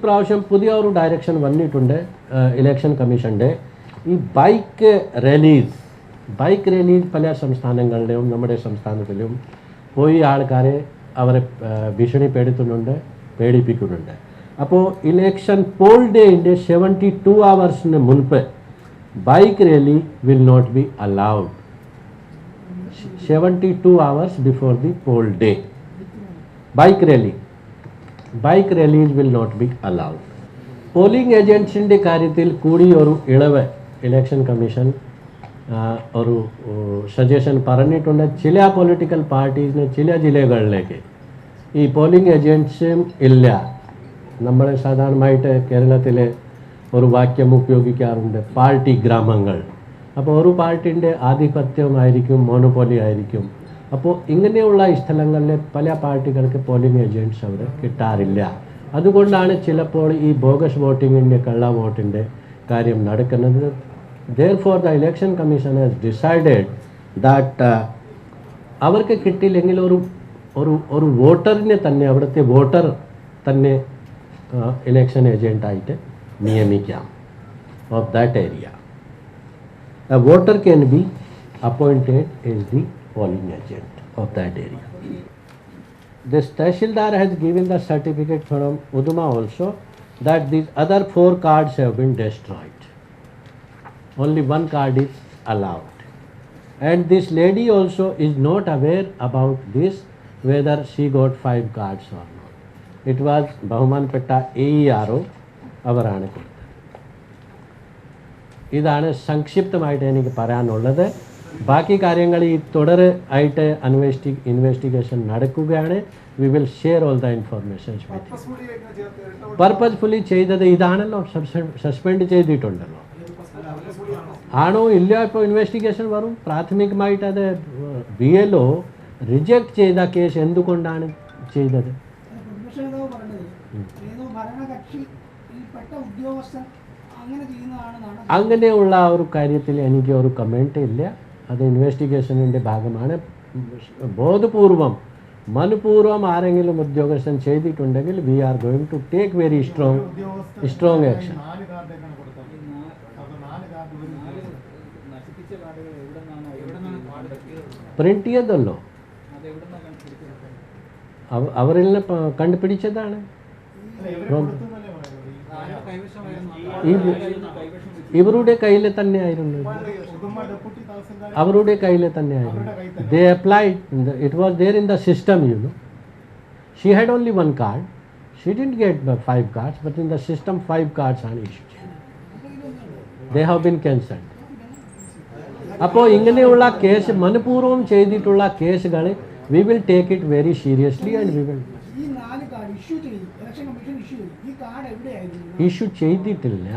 പ്രാവശ്യം പുതിയ ഒരു ഡയറക്ഷൻ വന്നിട്ടുണ്ട് ഇലക്ഷൻ കമ്മീഷൻ്റെ. ഈ ബൈക്ക് റാലീസ് പല സംസ്ഥാനങ്ങളിലും നമ്മുടെ സംസ്ഥാനത്തിലും പോയി ആൾക്കാരെ അവരെ പേടിപ്പിക്കുന്നുണ്ട്. അപ്പോൾ ഇലക്ഷൻ പോൾ ഡേൻ്റെ 72 hours മുൻപ് bike rally will not be allowed. 72 hours before the poll day. Bike rallies will not be allowed. Polling ഏജൻസിൻ്റെ കാര്യത്തിൽ കൂടി ഒരു ഇളവ് ഇലക്ഷൻ കമ്മീഷൻ ഒരു സജഷൻ പറഞ്ഞിട്ടുണ്ട്. ചില പൊളിറ്റിക്കൽ പാർട്ടീസിന് ചില ജില്ലകളിലേക്ക് ഈ പോളിംഗ് ഏജൻസും ഇല്ല. നമ്മൾ സാധാരണമായിട്ട് കേരളത്തിൽ ഒരു വാക്യം ഉപയോഗിക്കാറുണ്ട്, പാർട്ടി ഗ്രാമങ്ങൾ. അപ്പോൾ ഒരു പാർട്ടിൻ്റെ ആധിപത്യമായിരിക്കും, മോണോപോളി ആയിരിക്കും. അപ്പോൾ ഇങ്ങനെയുള്ള സ്ഥലങ്ങളിൽ പല പാർട്ടികൾക്ക് പോളിംഗ് ഏജൻറ്റ്സ് അവിടെ കിട്ടാറില്ല. അതുകൊണ്ടാണ് ചിലപ്പോൾ ഈ ബോഗസ് വോട്ടിങ്ങിൻ്റെ കള്ള വോട്ടിൻ്റെ കാര്യം നടക്കുന്നത്. Therefore the election commission has decided that അവർക്ക് കിട്ടിയില്ലെങ്കിൽ ഒരു വോട്ടറിനെ തന്നെ, അവിടുത്തെ വോട്ടർ തന്നെ ഇലക്ഷൻ ഏജൻറ്റായിട്ട് നിയമിക്കാം of that area. A voter can be appointed as the polling agent of that area. This Tahsildar has given the certificate from Uduma also that these other 4 cards have been destroyed. Only 1 card is allowed. And this lady also is not aware about this, whether she got 5 cards or not. It was Bahumanpetta AERO അവരാണ് കൊടുത്തത്. ഇതാണ് സംക്ഷിപ്തമായിട്ട് എനിക്ക് പറയാനുള്ളത്. ബാക്കി കാര്യങ്ങൾ ഈ തുടരായിട്ട് investigation നടക്കുകയാണ്. We will share all the informations with you. Purposefully ചെയ്തത് ഇതാണല്ലോ, സസ്പെൻഡ് ചെയ്തിട്ടുണ്ടല്ലോ. ആണോ ഇല്ല ഇപ്പോൾ ഇൻവെസ്റ്റിഗേഷൻ വരും. പ്രാഥമികമായിട്ട് അത് BLO റിജക്റ്റ് ചെയ്ത കേസ് എന്തുകൊണ്ടാണ് ചെയ്തത്? അങ്ങനെയുള്ള ഒരു കാര്യത്തിൽ എനിക്ക് ഒരു കമൻറ്റ് ഇല്ല. അത് ഇൻവെസ്റ്റിഗേഷനിൻ്റെ ഭാഗമാണ്. ബോധപൂർവം മനഃപൂർവ്വം ആരെങ്കിലും ഉദ്യോഗസ്ഥൻ ചെയ്തിട്ടുണ്ടെങ്കിൽ we are going to take very strong action. Print ചെയ്തല്ലോ, അവരിൽ കണ്ടുപിടിച്ചതാണ്. ഇവരുടെ കയ്യിൽ തന്നെയായിരുന്നു, അവരുടെ കയ്യിൽ തന്നെയായിരുന്നു. They applied, it was there in the system, you know. She had only 1 card. She didn't get 5 cards, but in the system 5 cards are issued. They have been cancelled. അപ്പോൾ ഇങ്ങനെയുള്ള കേസ് മനഃപൂർവ്വം ചെയ്തിട്ടുള്ള കേസുകൾ we will take it very seriously and we will issue ചെയ്തിട്ടില്ല.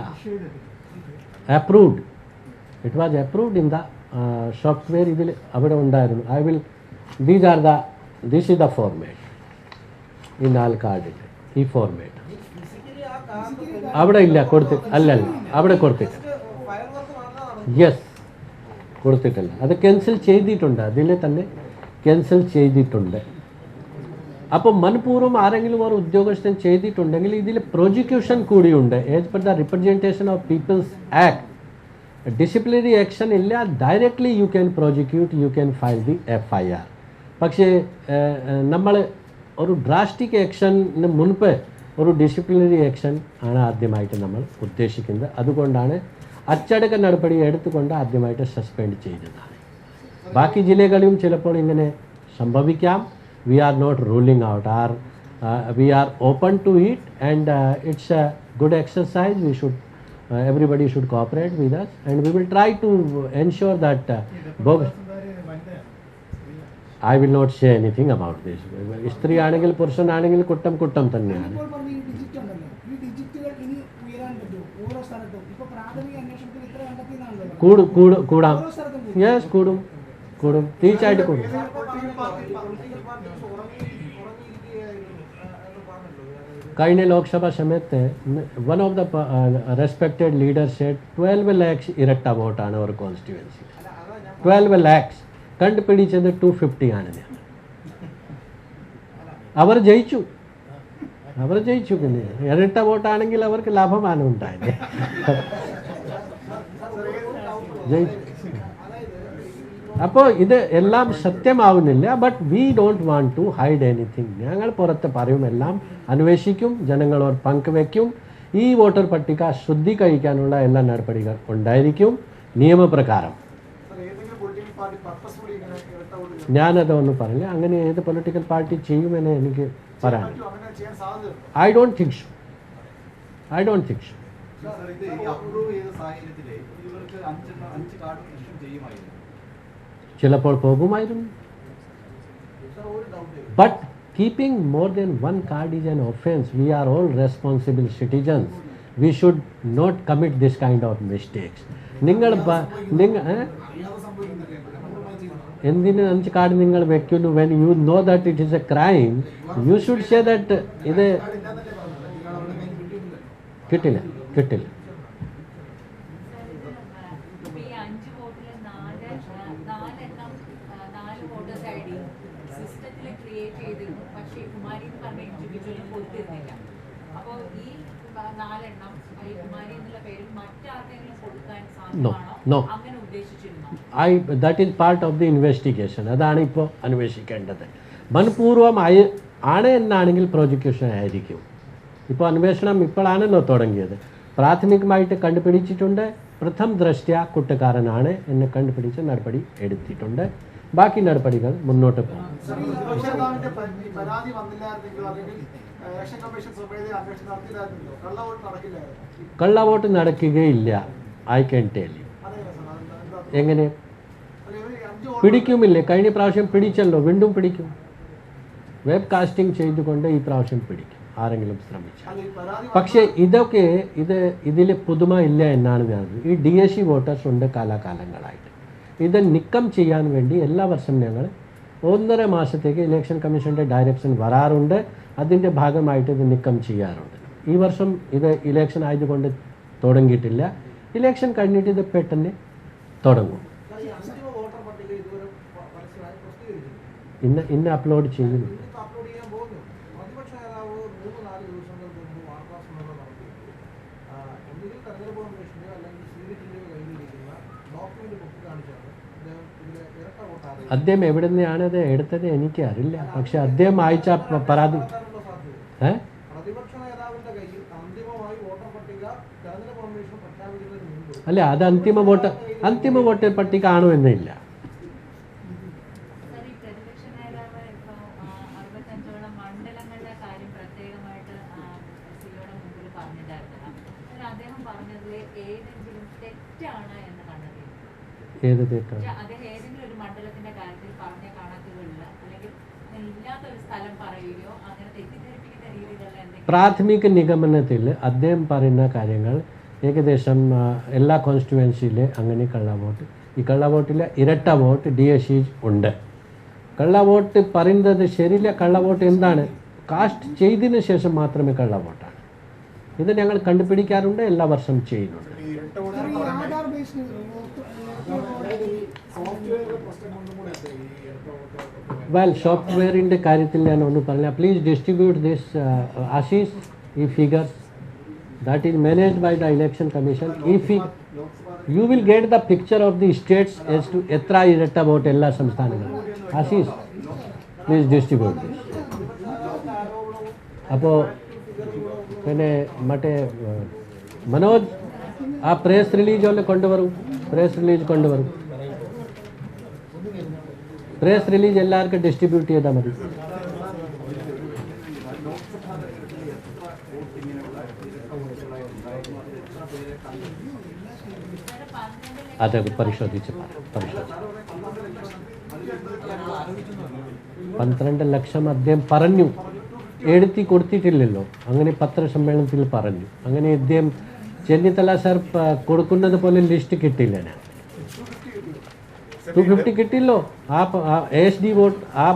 Approved, it was approved in the software. ഇതിൽ അവിടെ ഉണ്ടായിരുന്നു. This is the format. ഈ 4 കാർഡിൻ്റെ ഈ ഫോർമാറ്റ് അവിടെ ഇല്ല, അല്ലല്ല അവിടെ കൊടുത്തിട്ട്, യെസ് കൊടുത്തിട്ടില്ല. അത് ക്യാൻസൽ ചെയ്തിട്ടുണ്ട്, അതിൽ തന്നെ ക്യാൻസൽ ചെയ്തിട്ടുണ്ട്. അപ്പോൾ മനഃപൂർവ്വം ആരെങ്കിലും ഒരു ഉദ്യോഗസ്ഥൻ ചെയ്തിട്ടുണ്ടെങ്കിൽ ഇതിൽ പ്രോസിക്യൂഷൻ കൂടിയുണ്ട്. As per the representation of people's act disciplinary action ഇല്ല. Directly you can prosecute, you can file the FIR. പക്ഷേ നമ്മൾ ഒരു ഡ്രാസ്റ്റിക് ആക്ഷന് മുൻപ് ഒരു ഡിസിപ്ലിനറി ആക്ഷൻ ആണ് ആദ്യമായിട്ട് നമ്മൾ ഉദ്ദേശിക്കുന്നത്. അതുകൊണ്ടാണ് അച്ചടക്ക നടപടി എടുത്തുകൊണ്ട് ആദ്യമായിട്ട് സസ്പെൻഡ് ചെയ്തതാണ്. ബാക്കി ജില്ലകളിലും ചിലപ്പോൾ ഇങ്ങനെ സംഭവിക്കാം. We are not ruling out. We are open to it, and it's a good exercise. We should, everybody should cooperate with us, and we will try to ensure that I will not say anything about this. സ്ത്രീ ആണെങ്കിൽ പുരുഷനാണെങ്കിൽ കുറ്റം തന്നെയാണ്. കൂടാം, yes കൂടും, തീർച്ചയായിട്ടും കൂടും. കഴിഞ്ഞ ലോക്സഭാ സമയത്ത് one of the respected leader said 12 lakhs ഇരട്ട വോട്ടാണ് ഒരു കോൺസ്റ്റിറ്റ്യുവൻസി. 12 lakhs കണ്ടുപിടിച്ചത് 250 ആണ്. അവർ ജയിച്ചു. അവർ ജയിച്ചു. പിന്നെ ഇരട്ട വോട്ടാണെങ്കിൽ അവർക്ക് ലാഭമാണ് ഉണ്ടായത്. ജയിച്ചു. അപ്പോൾ ഇത് എല്ലാം സത്യമാവുന്നില്ല. But we don't want to hide anything. ഞങ്ങൾ പുറത്ത് പറയും, എല്ലാം അന്വേഷിക്കും, ജനങ്ങളോട് പങ്കുവയ്ക്കും. ഈ വോട്ടർ പട്ടിക ശുദ്ധീകരിക്കാനുള്ള എല്ലാ നടപടികൾ ഉണ്ടായിരിക്കും നിയമപ്രകാരം. ഞാനതൊന്നും പറഞ്ഞില്ല. അങ്ങനെ ഏത് പൊളിറ്റിക്കൽ പാർട്ടി ചെയ്യുമെന്ന് എനിക്ക് പറയാൻ. I don't think so. I don't think so. ചിലപ്പോൾ പോകുമായിരുന്നു. But keeping more than one card is an offence. We are all responsible citizens. We should not commit this kind of mistakes. നിങ്ങൾ എന്തിന് 5 card നിങ്ങൾ വെക്കുന്നു? When you know that it is a crime, you should say that ഇത് കിട്ടില്ല. No. That is part of the investigation. അതാണ് ഇപ്പോൾ അന്വേഷിക്കേണ്ടത്. മനഃപൂർവ്വം ആണ് എന്നാണെങ്കിൽ പ്രോസിക്യൂഷൻ ആയിരിക്കും. ഇപ്പോൾ അന്വേഷണം ഇപ്പോഴാണല്ലോ തുടങ്ങിയത്. പ്രാഥമികമായിട്ട് കണ്ടുപിടിച്ചിട്ടുണ്ട്. പ്രഥമ ദൃഷ്ട്യാ കുറ്റക്കാരനാണ് എന്ന് കണ്ടുപിടിച്ച് നടപടി എടുത്തിട്ടുണ്ട്. ബാക്കി നടപടികൾ മുന്നോട്ട് പോകും. കള്ളവോട്ട് നടക്കുകയില്ല. I can tell you. എങ്ങനെ പിടിക്കുമില്ലേ? കഴിഞ്ഞ പ്രാവശ്യം പിടിച്ചല്ലോ, വീണ്ടും പിടിക്കും. വെബ് കാസ്റ്റിംഗ് ചെയ്തുകൊണ്ട് ഈ പ്രാവശ്യം പിടിക്കും ആരെങ്കിലും ശ്രമിച്ചാൽ. പക്ഷേ ഇതിൽ പുതുമ ഇല്ല എന്നാണ് ഞാൻ. ഈ DSC വോട്ടേഴ്സ് ഉണ്ട് കാലാകാലങ്ങളായിട്ട്. ഇത് നീക്കം ചെയ്യാൻ വേണ്ടി എല്ലാ വർഷം ഞങ്ങൾ 1.5 മാസത്തേക്ക് ഇലക്ഷൻ കമ്മീഷൻ്റെ ഡയറക്ഷൻ വരാറുണ്ട്. അതിൻ്റെ ഭാഗമായിട്ട് ഇത് നീക്കം ചെയ്യാറുണ്ട്. ഈ വർഷം ഇത് ഇലക്ഷൻ ആയതുകൊണ്ട് തുടങ്ങിയിട്ടില്ല. ഇലക്ഷൻ കഴിഞ്ഞിട്ട് ഇത് പെട്ടെന്ന് തുടങ്ങും. ഇന്ന് അപ്ലോഡ് ചെയ്യുന്നു. അദ്ദേഹം എവിടെ നിന്നാണ് അത് എടുത്തത് എനിക്ക് അറിയില്ല. പക്ഷെ അദ്ദേഹം അയച്ച പരാതി അല്ല, അത് അന്തിമ വോട്ടർ പട്ടിക ആണോ എന്നില്ല. ഏത് തെറ്റാണ്? പ്രാഥമിക നിഗമനത്തിൽ അദ്ദേഹം പറയുന്ന കാര്യങ്ങൾ ഏകദേശം എല്ലാ കോൺസ്റ്റിറ്റ്യുവൻസിയിലെ അങ്ങനെ കള്ളവോട്ട്, ഈ കള്ളവോട്ടിൽ ഇരട്ട വോട്ട് DSC ഉണ്ട്. കള്ളവോട്ട് പറയുന്നത് ശരിയില്ല. കള്ളവോട്ട് എന്താണ്? കാസ്റ്റ് ചെയ്തതിന് ശേഷം മാത്രമേ കള്ളവോട്ടാണ്. ഇത് ഞങ്ങൾ കണ്ടുപിടിക്കാറുണ്ട്, എല്ലാ വർഷം ചെയ്യുന്നുണ്ട്. വെൽ, സോഫ്റ്റ്വെയറിൻ്റെ കാര്യത്തിൽ ഞാൻ ഒന്ന് പറഞ്ഞ, പ്ലീസ് ഡിസ്ട്രിബ്യൂട്ട് ദിസ് ആശീസ് ഈ figures that is managed by the election commission. If you will get the picture of the states as to etra iretta vote ella samsthanangal. Ashish, please distribute this. appo pene mate Manoj aa press release olle kondu varu. Press release ellarku distribute cheyada madi. അത് പരിശോധിച്ച് 12 ലക്ഷം അദ്ദേഹം പറഞ്ഞു, എഴുതി കൊടുത്തിട്ടില്ലല്ലോ. അങ്ങനെ പത്രസമ്മേളനത്തിൽ പറഞ്ഞു. അങ്ങനെ അദ്ദേഹം ചെന്നിത്തല സാർ കൊടുക്കുന്നത് പോലെ ലിസ്റ്റ് കിട്ടില്ല. 250 കിട്ടില്ലോ. ആ ASD വോട്ട് ആ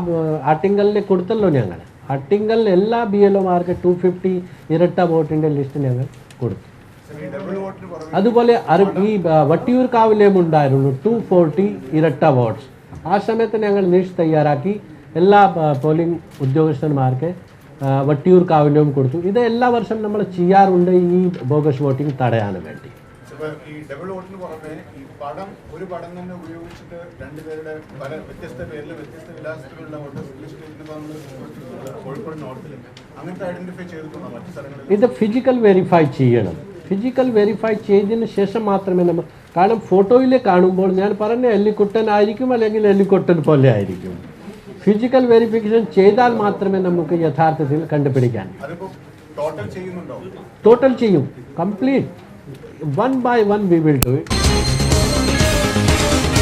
ആറ്റിങ്കലിൽ കൊടുത്തല്ലോ ഞങ്ങൾ. ആറ്റിങ്കൽ എല്ലാ BLOമാർക്ക് 250 ഇരട്ട വോട്ടിൻ്റെ ലിസ്റ്റ് ഞങ്ങൾ കൊടുത്തു. അതുപോലെ ഈ വട്ടിയൂർക്കാവിലേയും ഉണ്ടായിരുന്നു 240 ഇരട്ട വോട്ട്സ്. ആ സമയത്ത് ഞങ്ങൾ ലിസ്റ്റ് തയ്യാറാക്കി എല്ലാ പോളിംഗ് ഉദ്യോഗസ്ഥന്മാർക്ക് വട്ടിയൂർക്കാവിലും കൊടുത്തു. ഇത് എല്ലാ വർഷം നമ്മൾ ചെയ്യാറുണ്ട് ഈ ബോഗസ് വോട്ടിംഗ് തടയാൻ വേണ്ടി. ഈ ഡബിൾ വോട്ടിന് പുറമെ ഈ പടം ഒരു പടം തന്നെ ഉപയോഗിച്ചിട്ട് രണ്ടുപേരുടെ പല വ്യത്യസ്ത പേരിൽ വ്യത്യസ്ത വിലാസത്തിലുള്ള വോട്ടേഴ്സ് ലിസ്റ്റ് കോഴിക്കോട് നോർത്തിൽ അങ്ങനത്തെ ഐഡന്റിഫൈ ചെയ്തിട്ടുണ്ടോ മറ്റു സ്ഥലങ്ങളിൽ? ഇത് ഫിസിക്കൽ വെരിഫൈ ചെയ്യണം. ഫിസിക്കൽ വെരിഫൈ ചെയ്തതിന് ശേഷം മാത്രമേ നമ്മൾ, കാരണം ഫോട്ടോയിൽ കാണുമ്പോൾ ഞാൻ പറഞ്ഞ എല്ലിക്കുട്ടൻ ആയിരിക്കും അല്ലെങ്കിൽ എല്ലിക്കുട്ടൻ പോലെ ആയിരിക്കും. ഫിസിക്കൽ വെരിഫിക്കേഷൻ ചെയ്താൽ മാത്രമേ നമുക്ക് യഥാർത്ഥത്തിൽ കണ്ടുപിടിക്കാൻ. ടോട്ടൽ ചെയ്യുന്നുണ്ടോ? ടോട്ടൽ ചെയ്യും, complete 1 by 1 we will do it.